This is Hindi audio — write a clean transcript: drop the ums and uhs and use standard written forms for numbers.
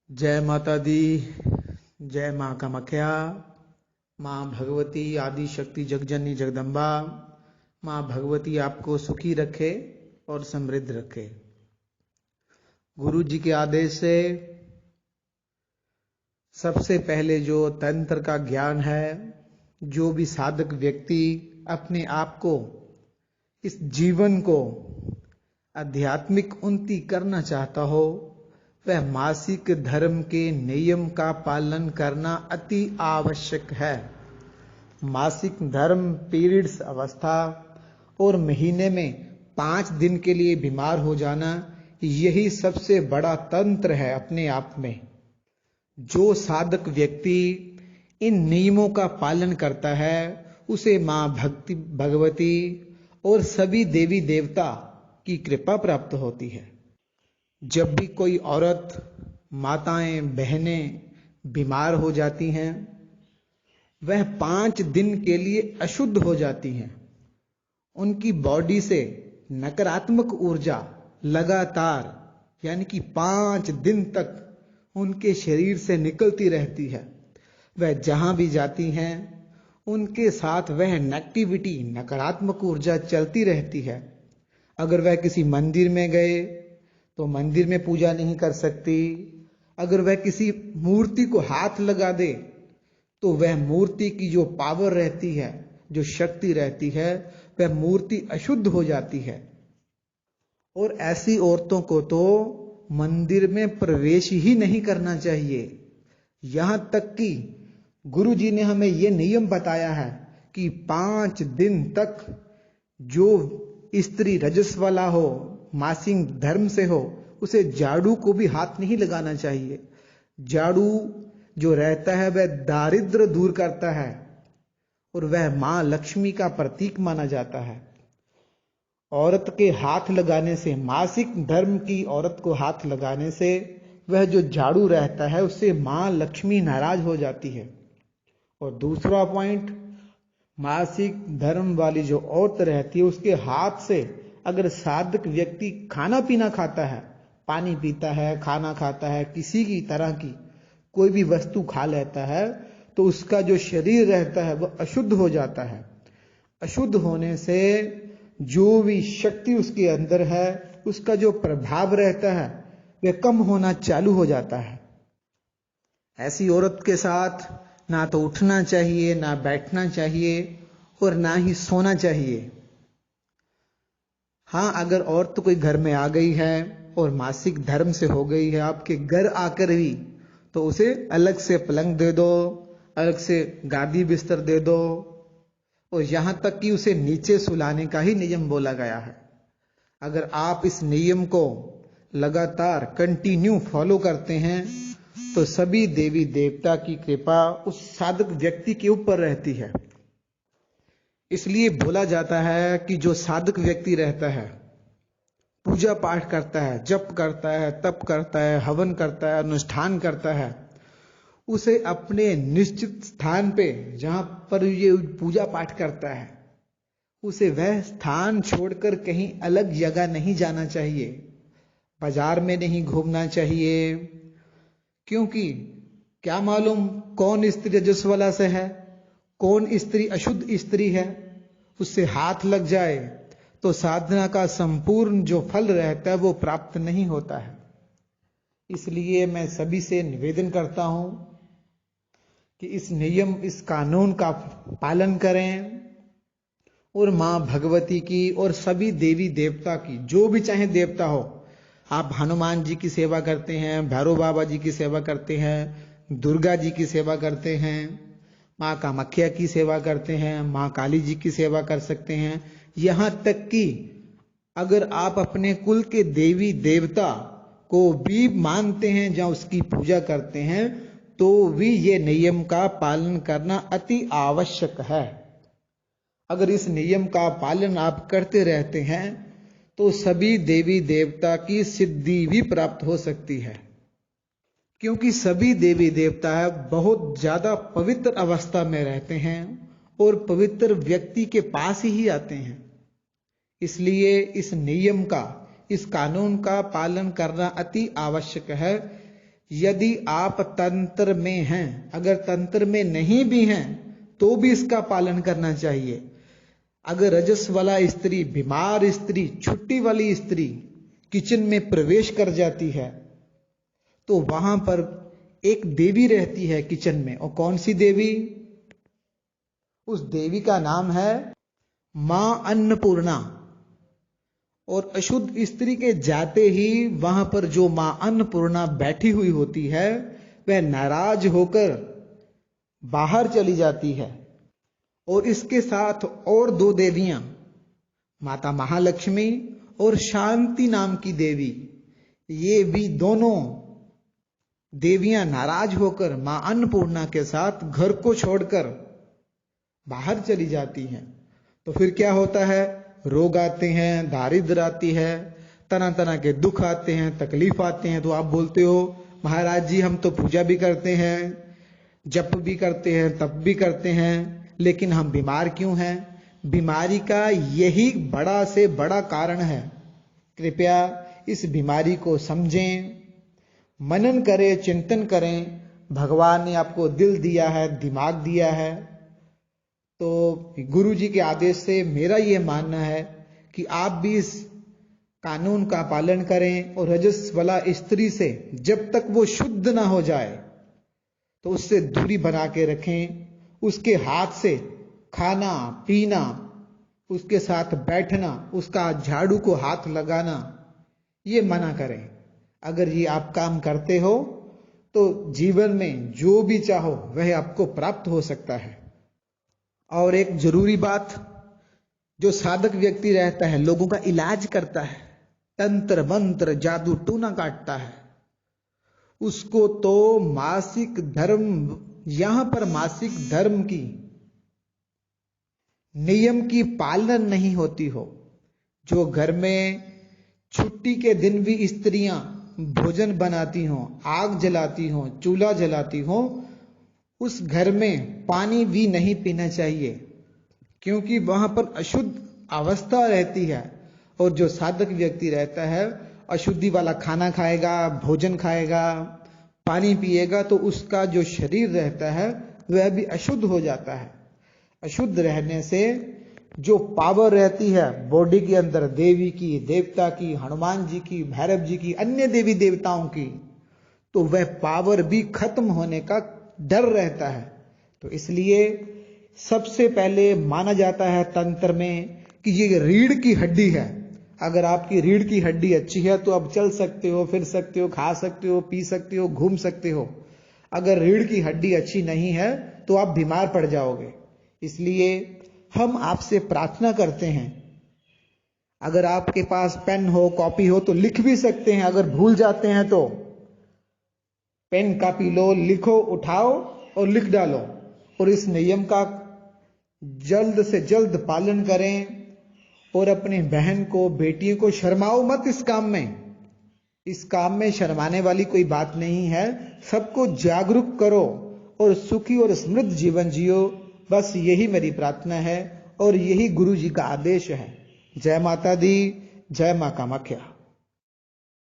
जय माता दी। जय माँ कामाख्या। माँ भगवती आदि शक्ति जगजननी जगदम्बा। माँ भगवती आपको सुखी रखे और समृद्ध रखे। गुरु जी के आदेश से सबसे पहले जो तंत्र का ज्ञान है, जो भी साधक व्यक्ति अपने आप को, इस जीवन को आध्यात्मिक उन्नति करना चाहता हो, वह मासिक धर्म के नियम का पालन करना अति आवश्यक है। मासिक धर्म पीरियड्स अवस्था और महीने में 5 दिन के लिए बीमार हो जाना, यही सबसे बड़ा तंत्र है अपने आप में। जो साधक व्यक्ति इन नियमों का पालन करता है, उसे मां भगवती और सभी देवी देवता की कृपा प्राप्त होती है। जब भी कोई औरत, माताएं, बहनें बीमार हो जाती हैं, वह 5 दिन के लिए अशुद्ध हो जाती हैं। उनकी बॉडी से नकारात्मक ऊर्जा लगातार यानी कि 5 दिन तक उनके शरीर से निकलती रहती है। वह जहां भी जाती हैं, उनके साथ वह नेगेटिविटी, नकारात्मक ऊर्जा चलती रहती है। अगर वह किसी मंदिर में गए तो मंदिर में पूजा नहीं कर सकती। अगर वह किसी मूर्ति को हाथ लगा दे तो वह मूर्ति की जो पावर रहती है, जो शक्ति रहती है, वह मूर्ति अशुद्ध हो जाती है। और ऐसी औरतों को तो मंदिर में प्रवेश ही नहीं करना चाहिए। यहां तक कि गुरु जी ने हमें यह नियम बताया है कि 5 दिन तक जो स्त्री रजस वाला हो, मासिक धर्म से हो, उसे झाड़ू को भी हाथ नहीं लगाना चाहिए। झाड़ू जो रहता है वह दारिद्र्य दूर करता है और वह मां लक्ष्मी का प्रतीक माना जाता है। औरत के हाथ लगाने से, मासिक धर्म की औरत को हाथ लगाने से, वह जो झाड़ू रहता है उससे मां लक्ष्मी नाराज हो जाती है। और दूसरा पॉइंट, मासिक धर्म वाली जो औरत रहती है, उसके हाथ से अगर साधक व्यक्ति खाना पीना खाता है, पानी पीता है, खाना खाता है, किसी की तरह की कोई भी वस्तु खा लेता है, तो उसका जो शरीर रहता है वह अशुद्ध हो जाता है। अशुद्ध होने से जो भी शक्ति उसके अंदर है, उसका जो प्रभाव रहता है वह कम होना चालू हो जाता है। ऐसी औरत के साथ ना तो उठना चाहिए, ना बैठना चाहिए और ना ही सोना चाहिए। हाँ, अगर औरत कोई घर में आ गई है और मासिक धर्म से हो गई है आपके घर आकर भी, तो उसे अलग से पलंग दे दो, अलग से गादी बिस्तर दे दो, और यहां तक कि उसे नीचे सुलाने का ही नियम बोला गया है। अगर आप इस नियम को लगातार कंटिन्यू फॉलो करते हैं तो सभी देवी देवता की कृपा उस साधक व्यक्ति के ऊपर रहती है। इसलिए बोला जाता है कि जो साधक व्यक्ति रहता है, पूजा पाठ करता है, जप करता है, तप करता है, हवन करता है, अनुष्ठान करता है, उसे अपने निश्चित स्थान पे जहां पर ये पूजा पाठ करता है, उसे वह स्थान छोड़कर कहीं अलग जगह नहीं जाना चाहिए। बाजार में नहीं घूमना चाहिए, क्योंकि क्या मालूम कौन स्त्री रजस्वला से है, कौन स्त्री अशुद्ध स्त्री है, उससे हाथ लग जाए तो साधना का संपूर्ण जो फल रहता है वो प्राप्त नहीं होता है। इसलिए मैं सभी से निवेदन करता हूं कि इस नियम, इस कानून का पालन करें और मां भगवती की और सभी देवी देवता की, जो भी चाहे देवता हो, आप हनुमान जी की सेवा करते हैं, भैरव बाबा जी की सेवा करते हैं, दुर्गा जी की सेवा करते हैं, माँ कामाख्या की सेवा करते हैं, माँ काली जी की सेवा कर सकते हैं। यहां तक कि अगर आप अपने कुल के देवी देवता को भी मानते हैं, जहां उसकी पूजा करते हैं, तो भी ये नियम का पालन करना अति आवश्यक है। अगर इस नियम का पालन आप करते रहते हैं तो सभी देवी देवता की सिद्धि भी प्राप्त हो सकती है, क्योंकि सभी देवी देवता बहुत ज्यादा पवित्र अवस्था में रहते हैं और पवित्र व्यक्ति के पास ही आते हैं। इसलिए इस नियम का, इस कानून का पालन करना अति आवश्यक है, यदि आप तंत्र में हैं, अगर तंत्र में नहीं भी हैं तो भी इसका पालन करना चाहिए। अगर रजस वाला स्त्री, बीमार स्त्री, छुट्टी वाली स्त्री किचन में प्रवेश कर जाती है तो वहां पर एक देवी रहती है किचन में। और कौन सी देवी? उस देवी का नाम है मां अन्नपूर्णा। और अशुद्ध स्त्री के जाते ही वहां पर जो मां अन्नपूर्णा बैठी हुई होती है वह नाराज होकर बाहर चली जाती है। और इसके साथ और दो देवियां, माता महालक्ष्मी और शांति नाम की देवी, ये भी दोनों देवियां नाराज होकर मां अन्नपूर्णा के साथ घर को छोड़कर बाहर चली जाती हैं। तो फिर क्या होता है? रोग आते हैं, दारिद्र आती है, तरह तरह के दुख आते हैं, तकलीफ आते हैं। तो आप बोलते हो महाराज जी हम तो पूजा भी करते हैं, जप भी करते हैं, तप भी करते हैं, लेकिन हम बीमार क्यों हैं? बीमारी का यही बड़ा से बड़ा कारण है। कृपया इस बीमारी को समझें, मनन करें, चिंतन करें। भगवान ने आपको दिल दिया है, दिमाग दिया है, तो गुरु जी के आदेश से मेरा यह मानना है कि आप भी इस कानून का पालन करें और रजस वाला स्त्री से जब तक वो शुद्ध ना हो जाए तो उससे दूरी बना के रखें। उसके हाथ से खाना पीना, उसके साथ बैठना, उसका झाड़ू को हाथ लगाना, ये मना करें। अगर ये आप काम करते हो तो जीवन में जो भी चाहो वह आपको प्राप्त हो सकता है। और एक जरूरी बात, जो साधक व्यक्ति रहता है, लोगों का इलाज करता है, तंत्र मंत्र जादू टूना काटता है, उसको तो मासिक धर्म, यहां पर मासिक धर्म की नियम की पालन नहीं होती हो। जो घर में छुट्टी के दिन भी स्त्रियां भोजन बनाती हों, आग जलाती हों, चूल्हा जलाती हों, उस घर में पानी भी नहीं पीना चाहिए, क्योंकि वहां पर अशुद्ध अवस्था रहती है। और जो साधक व्यक्ति रहता है अशुद्धि वाला खाना खाएगा, भोजन खाएगा, पानी पिएगा, तो उसका जो शरीर रहता है वह भी अशुद्ध हो जाता है। अशुद्ध रहने से जो पावर रहती है बॉडी के अंदर, देवी की, देवता की, हनुमान जी की, भैरव जी की, अन्य देवी देवताओं की, तो वह पावर भी खत्म होने का डर रहता है। तो इसलिए सबसे पहले माना जाता है तंत्र में कि ये रीढ़ की हड्डी है। अगर आपकी रीढ़ की हड्डी अच्छी है तो आप चल सकते हो, फिर सकते हो, खा सकते हो, पी सकते हो, घूम सकते हो। अगर रीढ़ की हड्डी अच्छी नहीं है तो आप बीमार पड़ जाओगे। इसलिए हम आपसे प्रार्थना करते हैं, अगर आपके पास पेन हो, कॉपी हो तो लिख भी सकते हैं। अगर भूल जाते हैं तो पेन कॉपी लो, लिखो, उठाओ और लिख डालो। और इस नियम का जल्द से जल्द पालन करें। और अपनी बहन को, बेटियों को शर्माओ मत इस काम में। इस काम में शर्माने वाली कोई बात नहीं है। सबको जागरूक करो और सुखी और समृद्ध जीवन जियो। बस यही मेरी प्रार्थना है और यही गुरु जी का आदेश है। जय माता दी, जय मां कामाख्या।